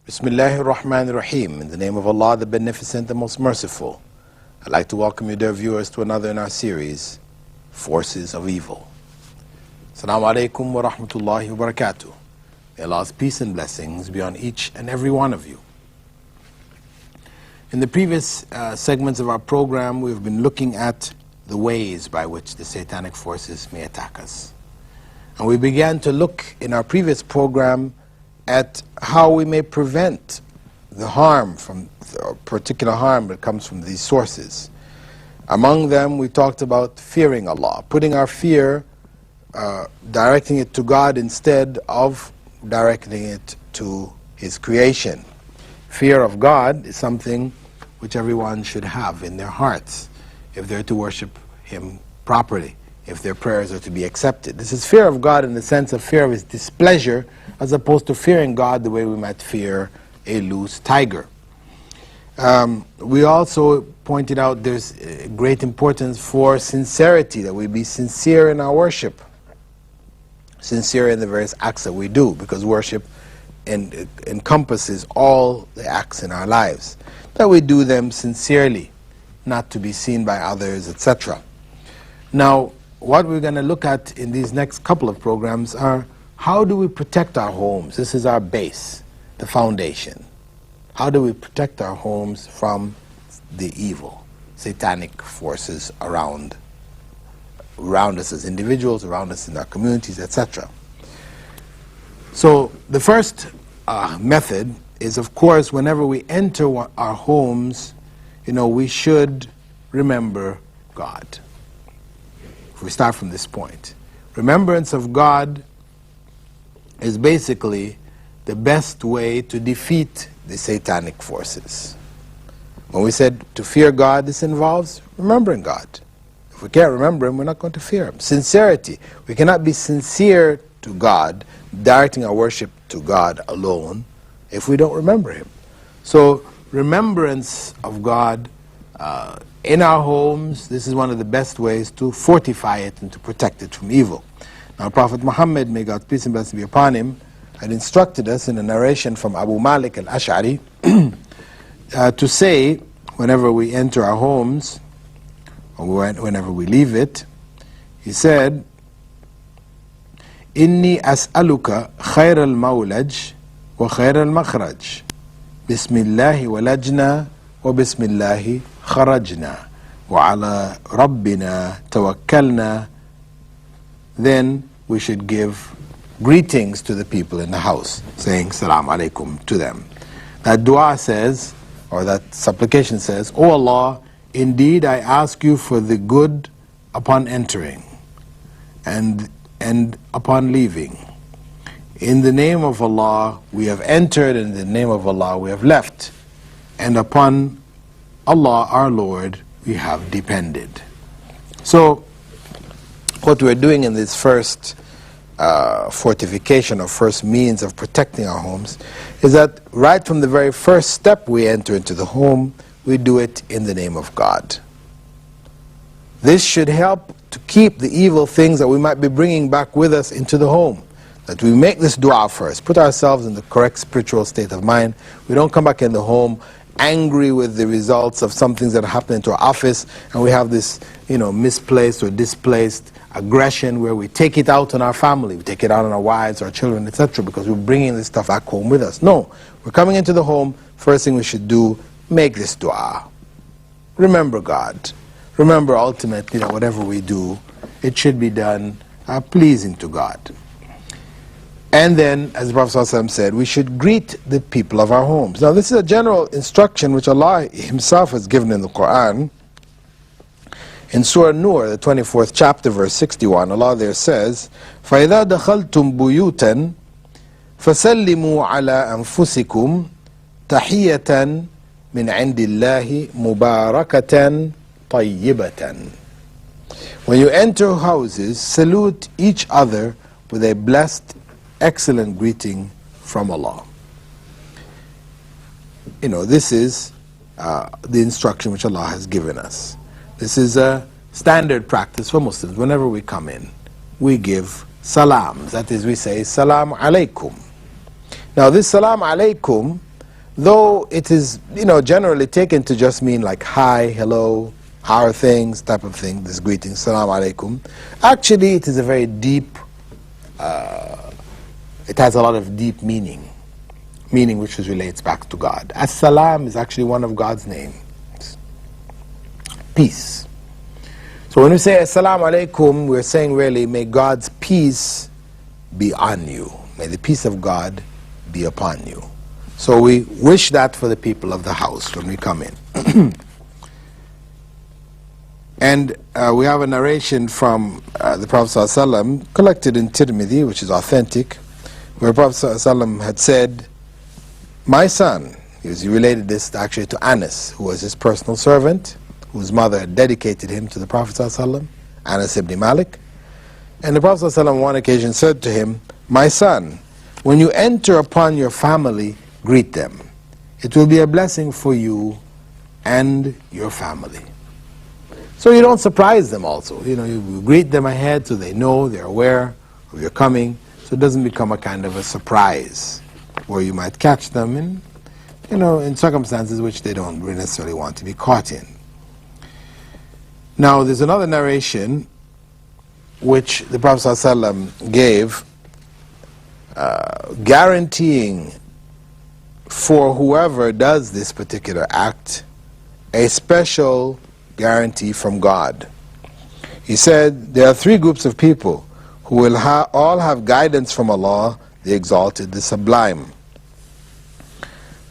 Bismillahir Rahmanir Rahim. In the name of Allah, the Beneficent, the Most Merciful. I'd like to welcome you, dear viewers, to another in our series, Forces of Evil. Assalamu alaikum wa rahmatullahi wa barakatuh. May Allah's peace and blessings be on each and every one of you. In the previous segments of our program, we've been looking at the ways by which the satanic forces may attack us. And we began to look in our previous program at how we may prevent the harm from the particular harm that comes from these sources. Among them, we talked about fearing Allah, putting our fear, directing it to God instead of directing it to His creation. Fear of God is something which everyone should have in their hearts if they're to worship Him properly, if their prayers are to be accepted. This is fear of God in the sense of fear of His displeasure, as opposed to fearing God the way we might fear a loose tiger. We also pointed out there's great importance for sincerity, that we be sincere in our worship, sincere in the various acts that we do, because worship encompasses all the acts in our lives, that we do them sincerely, not to be seen by others, etc. Now, what we're going to look at in these next couple of programs are how do we protect our homes? This is our base, the foundation. How do we protect our homes from the evil, satanic forces around us as individuals, around us in our communities, etc. So the first method is, of course, whenever we enter our homes, we should remember God. If we start from this point, remembrance of God is basically the best way to defeat the satanic forces. When we said to fear God, this involves remembering God. If we can't remember Him, we're not going to fear Him. Sincerity. We cannot be sincere to God, directing our worship to God alone, if we don't remember Him. So, remembrance of God in our homes, this is one of the best ways to fortify it and to protect it from evil. Now, Prophet Muhammad, may God's peace and blessing be upon him, had instructed us in a narration from Abu Malik al-Ash'ari to say, whenever we enter our homes, or whenever we leave it, he said, "Inni as'aluka khayr al-mawlaj wa khayr al-makhraj. Bismillahi walajna wa bismillahi kharajna wa ala rabbina tawakkalna." Then we should give greetings to the people in the house, saying Salam Alaikum to them. That dua says, or that supplication says, "O Allah, indeed I ask you for the good upon entering and upon leaving. In the name of Allah we have entered, and in the name of Allah we have left, and upon Allah our Lord we have depended." So what we're doing in this first fortification or first means of protecting our homes is that right from the very first step we enter into the home, we do it in the name of God. This should help to keep the evil things that we might be bringing back with us into the home. That we make this dua first, put ourselves in the correct spiritual state of mind. We don't come back in the home angry with the results of some things that happen into our office, and we have this, misplaced or displaced aggression where we take it out on our family, we take it out on our wives, our children, etc., because we're bringing this stuff back home with us. No, we're coming into the home, first thing we should do, make this dua. Remember God. Remember ultimately that whatever we do, it should be done pleasing to God. And then, as the Prophet ﷺ said, we should greet the people of our homes. Now, this is a general instruction which Allah Himself has given in the Quran. In Surah Nur, the 24th chapter, verse 61, Allah there says, فَإِذَا دَخَلْتُمْ بُيُوتًا فَسَلِّمُوا عَلَىٰ أَنفُسِكُمْ تَحِيَّةً مِنْ عِنْدِ اللَّهِ مُبَارَكَةً طَيِّبَةً. When you enter houses, salute each other with a blessed, excellent greeting from Allah. This is the instruction which Allah has given us. This is a standard practice for Muslims. Whenever we come in, we give salams. That is, we say salam alaikum. Now this salam alaikum though it is, generally taken to just mean like hi, hello, how are things, type of thing, this greeting, salam alaikum. Actually, it is a very deep, it has a lot of deep meaning which relates back to God. As-salam is actually one of God's names. Peace. So when we say Assalamu alaikum, we're saying really, may God's peace be on you. May the peace of God be upon you. So we wish that for the people of the house when we come in. And we have a narration from the Prophet ﷺ collected in Tirmidhi, which is authentic, where Prophet ﷺ had said, my son, he related this actually to Anas, who was his personal servant, whose mother had dedicated him to the Prophet ﷺ, Anas ibn Malik. And the Prophet ﷺ on one occasion said to him, my son, when you enter upon your family, greet them. It will be a blessing for you and your family. So you don't surprise them also. You greet them ahead so they know, they're aware of your coming, so it doesn't become a kind of a surprise where you might catch them in circumstances which they don't really necessarily want to be caught in. Now, there's another narration which the Prophet ﷺ gave guaranteeing for whoever does this particular act a special guarantee from God. He said, there are three groups of people who will all have guidance from Allah, the Exalted, the Sublime.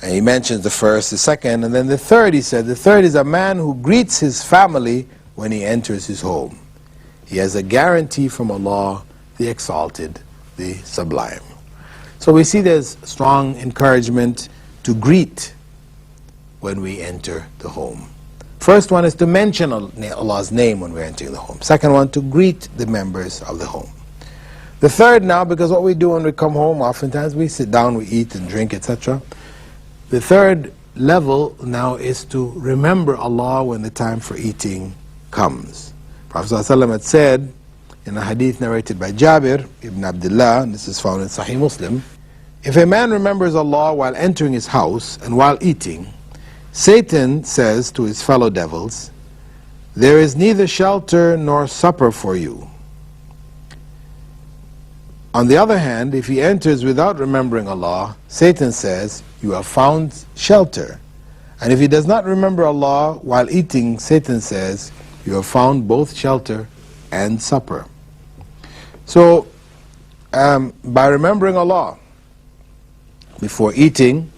And he mentions the first, the second, and then the third. He said, the third is a man who greets his family when he enters his home. He has a guarantee from Allah, the Exalted, the Sublime. So we see there's strong encouragement to greet when we enter the home. First one is to mention Allah's name when we're entering the home. Second one, to greet the members of the home. The third now, because what we do when we come home, oftentimes we sit down, we eat and drink, etc. The third level now is to remember Allah when the time for eating comes. Prophet ﷺ had said in a hadith narrated by Jabir ibn Abdullah, and this is found in Sahih Muslim, if a man remembers Allah while entering his house and while eating, Satan says to his fellow devils, there is neither shelter nor supper for you. On the other hand, if he enters without remembering Allah, Satan says, you have found shelter. And if he does not remember Allah while eating, Satan says, you have found both shelter and supper. So, by remembering Allah before eating,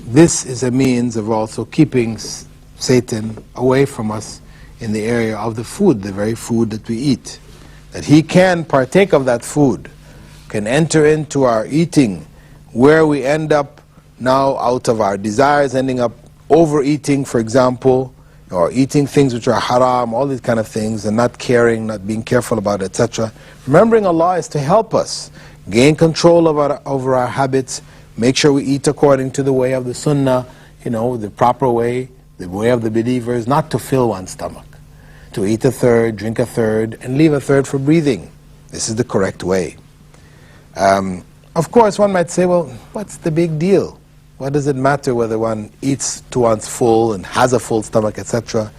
this is a means of also keeping Satan away from us in the area of the food, the very food that we eat. That he can partake of that food, can enter into our eating, where we end up now out of our desires, ending up overeating, for example, or eating things which are haram, all these kind of things, and not caring, not being careful about it, etc. Remembering Allah is to help us gain control over our habits, make sure we eat according to the way of the sunnah, the proper way, the way of the believers, not to fill one's stomach. To eat a third, drink a third, and leave a third for breathing. This is the correct way. Of course, one might say, well, what's the big deal? What does it matter whether one eats to one's full and has a full stomach, etc.?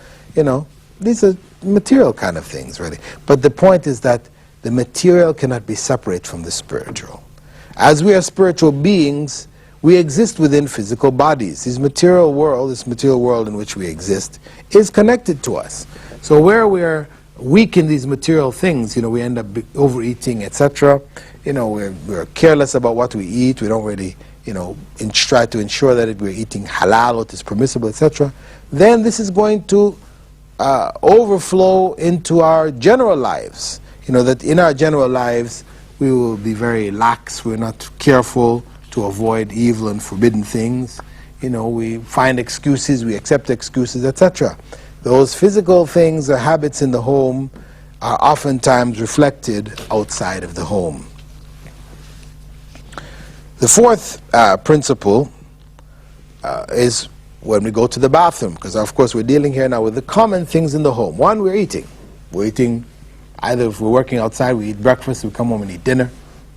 These are material kind of things, really. But the point is that the material cannot be separate from the spiritual. As we are spiritual beings, we exist within physical bodies. This material world in which we exist, is connected to us. So where we are weak in these material things, we end up overeating, etc. We're careless about what we eat. We don't really, try to ensure that we're eating halal, what is permissible, etc. Then this is going to overflow into our general lives. That in our general lives, we will be very lax. We're not careful to avoid evil and forbidden things. We find excuses, we accept excuses, etc. Those physical things or habits in the home are oftentimes reflected outside of the home. The fourth principle is when we go to the bathroom, because of course we're dealing here now with the common things in the home. One, we're eating. We're eating, either if we're working outside, we eat breakfast, we come home and eat dinner.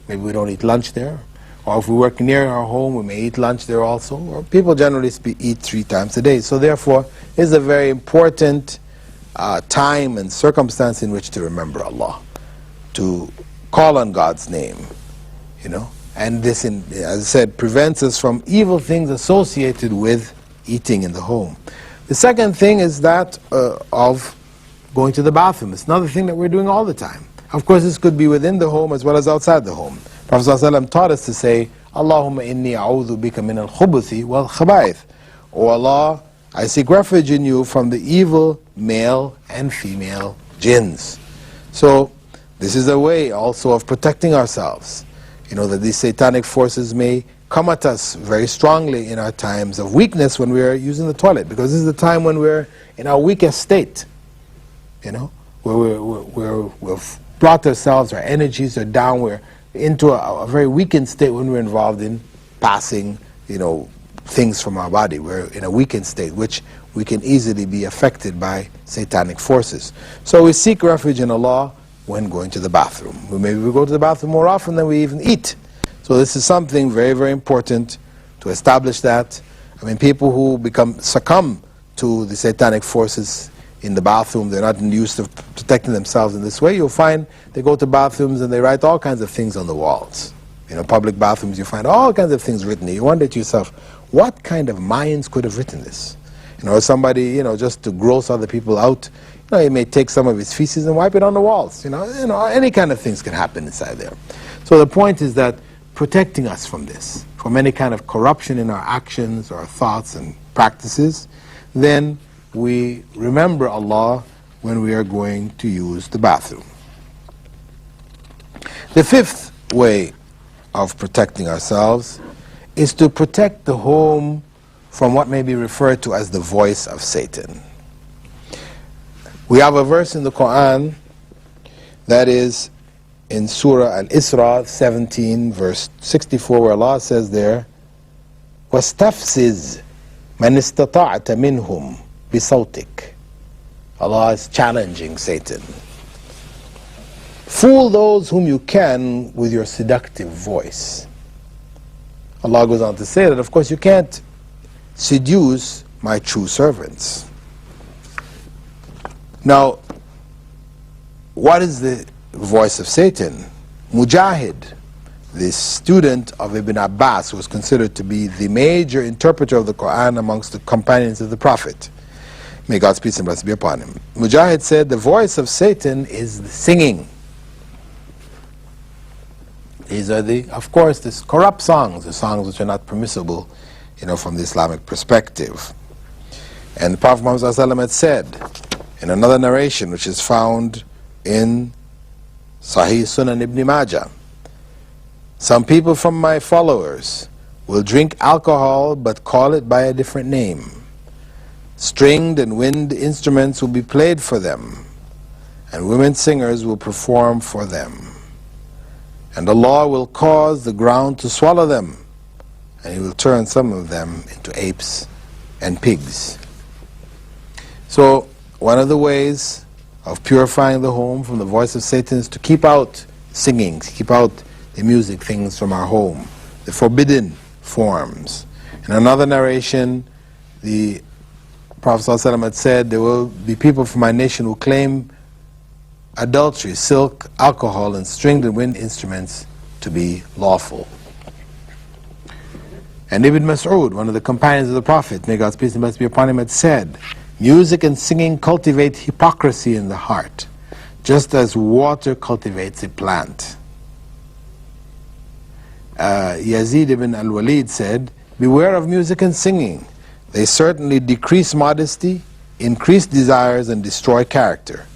Maybe we don't eat lunch there. Or if we work near our home, we may eat lunch there also. Or people generally eat 3 times a day. So therefore, it's a very important time and circumstance in which to remember Allah, to call on God's name, you know. And this, as I said, prevents us from evil things associated with eating in the home. The second thing is that of going to the bathroom. It's another thing that we're doing all the time. Of course, this could be within the home as well as outside the home. Prophet ﷺ taught us to say, Allahumma inni a'udhu bika min al-khubuthi wal-khabaith. O Allah, I seek refuge in you from the evil male and female jinns. So, this is a way also of protecting ourselves. You know, that these satanic forces may come at us very strongly in our times of weakness when we are using the toilet, because this is the time when we're in our weakest state, you know, where we've brought ourselves, our energies are down, we're into a very weakened state when we're involved in passing, you know, things from our body. We're in a weakened state, which we can easily be affected by satanic forces. So we seek refuge in Allah when going to the bathroom. Maybe we go to the bathroom more often than we even eat. So this is something very, very important to establish that. I mean, people who succumb to the satanic forces in the bathroom, they're not used to protecting themselves in this way. You'll find they go to bathrooms and they write all kinds of things on the walls. You know, public bathrooms, you find all kinds of things written. You wonder to yourself, what kind of minds could have written this? You know, somebody, you know, just to gross other people out, you know, he may take some of his feces and wipe it on the walls. You know, any kind of things can happen inside there. So the point is that protecting us from this, from any kind of corruption in our actions, our thoughts and practices, then we remember Allah when we are going to use the bathroom. The fifth way of protecting ourselves is to protect the home from what may be referred to as the voice of Satan. We have a verse in the Quran that is in Surah Al-Isra 17 verse 64, where Allah says there, وَاسْتَفْسِزْ مَنِ اسْتَطَعْتَ مِنْهُمْ بِصَوْتِكَ. Allah is challenging Satan. Fool those whom you can with your seductive voice. Allah goes on to say that, of course, you can't seduce my true servants. Now, what is the voice of Satan? Mujahid, the student of Ibn Abbas, was considered to be the major interpreter of the Quran amongst the companions of the Prophet. May God's peace and blessing be upon him. Mujahid said the voice of Satan is the singing. These are of course, the corrupt songs, the songs which are not permissible, you know, from the Islamic perspective. And the Prophet Muhammad ﷺ had said, in another narration which is found in Sahih Sunan Ibn Majah, some people from my followers will drink alcohol but call it by a different name. Stringed and wind instruments will be played for them, and women singers will perform for them. And Allah will cause the ground to swallow them, and He will turn some of them into apes and pigs. So, one of the ways of purifying the home from the voice of Satan is to keep out singing, keep out the music things from our home, the forbidden forms. In another narration, the Prophet ﷺ had said, there will be people from my nation who claim adultery, silk, alcohol, and stringed and wind instruments to be lawful. And Ibn Mas'ud, one of the companions of the Prophet, may God's peace and blessing be upon him, had said, music and singing cultivate hypocrisy in the heart, just as water cultivates a plant. Yazid ibn al-Walid said, beware of music and singing. They certainly decrease modesty, increase desires, and destroy character.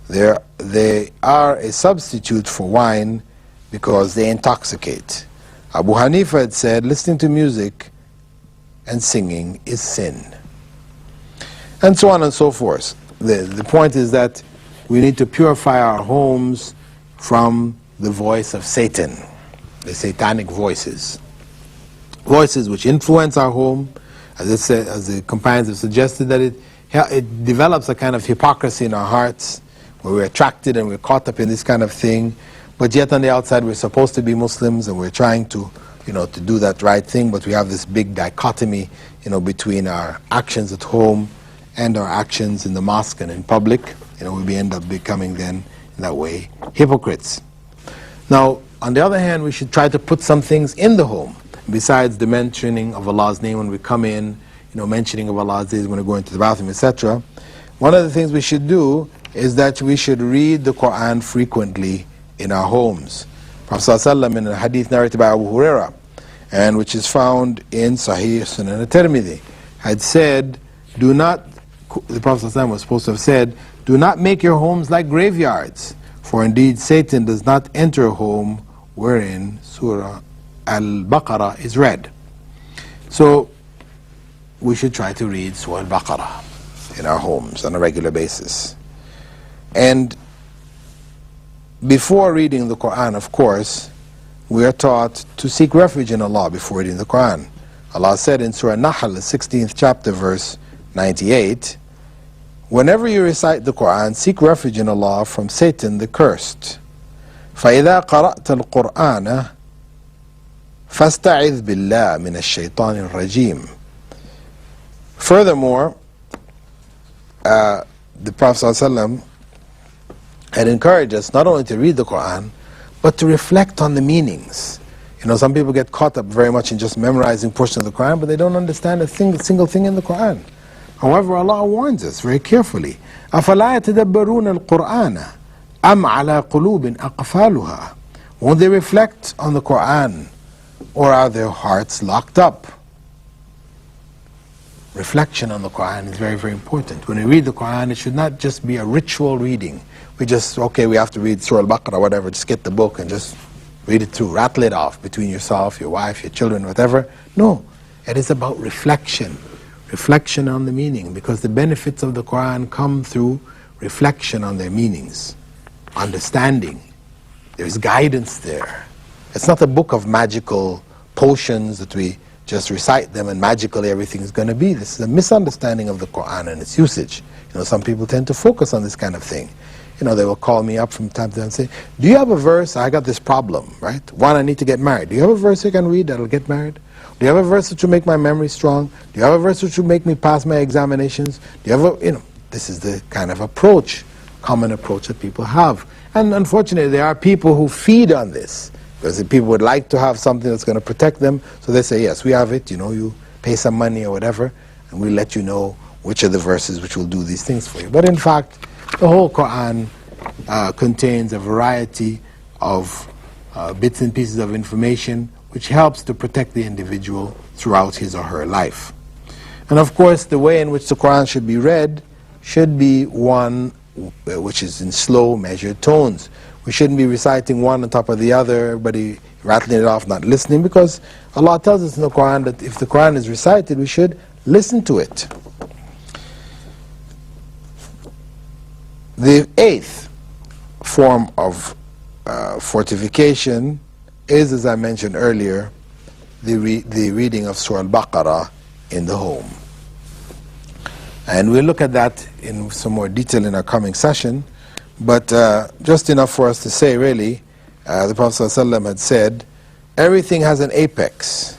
They are a substitute for wine because they intoxicate. Abu Hanifa had said, listening to music and singing is sin. And so on and so forth. The point is that we need to purify our homes from the voice of Satan, the satanic voices. Voices which influence our home, as the companions have suggested, that it develops a kind of hypocrisy in our hearts, where we're attracted and we're caught up in this kind of thing, but yet on the outside we're supposed to be Muslims and we're trying to, to do that right thing, but we have this big dichotomy, between our actions at home and our actions in the mosque and in public. We end up becoming then, in that way, hypocrites. Now, on the other hand, we should try to put some things in the home, besides the mentioning of Allah's name when we come in, mentioning of Allah's name when we go into the bathroom, etc. One of the things we should do is that we should read the Quran frequently in our homes. Prophet ﷺ, in a hadith narrated by Abu Huraira, and which is found in Sahih Sunan al-Tirmidhi, had said, the Prophet ﷺ was supposed to have said, do not make your homes like graveyards, for indeed Satan does not enter a home wherein Surah Al-Baqarah is read. So we should try to read Surah Al-Baqarah in our homes on a regular basis. And before reading the Quran, of course, we are taught to seek refuge in Allah before reading the Quran. Allah said in Surah Nahl, the 16th chapter, verse 98, whenever you recite the Quran, seek refuge in Allah from Satan the cursed. فَإِذَا قَرَأْتَ الْقُرْآنَ فَاسْتَعِذْ بِاللَّهِ مِنَ الشَّيْطَانِ الرَّجِيمِ. Furthermore, the Prophet ﷺ had encouraged us not only to read the Quran, but to reflect on the meanings. Some people get caught up very much in just memorizing portions of the Quran, but they don't understand a single thing in the Quran. However, Allah warns us very carefully. أَفَلَا يَتَدَبَّرُونَ الْقُرْآنَ أَمْ عَلَى قُلُوبٍ أَقْفَالُهَا. Won't they reflect on the Quran, or are their hearts locked up? Reflection on the Quran is very, very important. When we read the Quran, it should not just be a ritual reading. We have to read Surah Al-Baqarah, whatever, just get the book and just read it through, rattle it off between yourself, your wife, your children, whatever. No, it is about reflection on the meaning, because the benefits of the Quran come through reflection on their meanings, understanding. There's guidance there. It's not a book of magical potions that we just recite them and magically everything is going to be. This is a misunderstanding of the Quran and its usage. Some people tend to focus on this kind of thing. They will call me up from time to time and say, do you have a verse? I got this problem, right? One, I need to get married. Do you have a verse you can read that'll get married? Do you have a verse that will make my memory strong? Do you have a verse which will make me pass my examinations? Do you have this is the kind of common approach that people have. And unfortunately, there are people who feed on this, because people would like to have something that's going to protect them. So they say, yes, we have it, you pay some money or whatever, and we'll let you know which are the verses which will do these things for you. But in fact, the whole Quran contains a variety of bits and pieces of information which helps to protect the individual throughout his or her life. And of course, the way in which the Quran should be read should be one which is in slow, measured tones. We shouldn't be reciting one on top of the other, everybody rattling it off, not listening, because Allah tells us in the Quran that if the Quran is recited, we should listen to it. The eighth form of fortification is, as I mentioned earlier, the reading of Surah Al-Baqarah in the home. And we'll look at that in some more detail in our coming session, but just enough for us to say, really, the Prophet ﷺ had said, everything has an apex.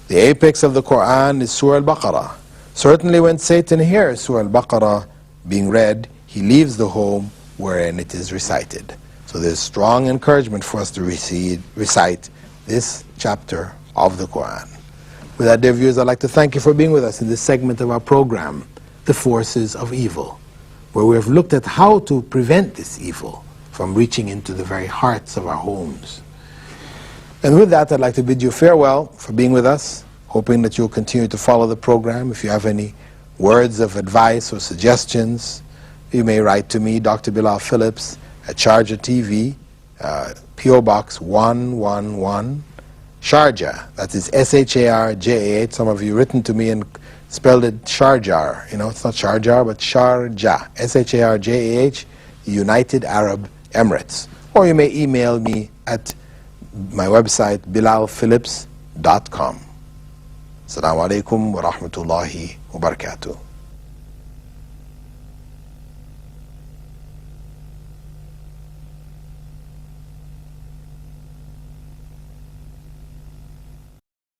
The apex of the Quran is Surah Al-Baqarah. Certainly when Satan hears Surah Al-Baqarah being read, he leaves the home wherein it is recited. So there's strong encouragement for us to recite this chapter of the Quran. With that, dear viewers, I'd like to thank you for being with us in this segment of our program, The Forces of Evil, where we have looked at how to prevent this evil from reaching into the very hearts of our homes. And with that, I'd like to bid you farewell for being with us, hoping that you'll continue to follow the program. If you have any words of advice or suggestions, you may write to me, Dr. Bilal Phillips, at Sharjah TV, P.O. Box 111, Sharjah. That is Sharjah. Some of you written to me and spelled it Sharjah. It's not Sharjah, but Sharjah. Sharjah, United Arab Emirates. Or you may email me at my website, bilalphillips.com. Assalamu alaikum wa rahmatullahi wa barakatuh.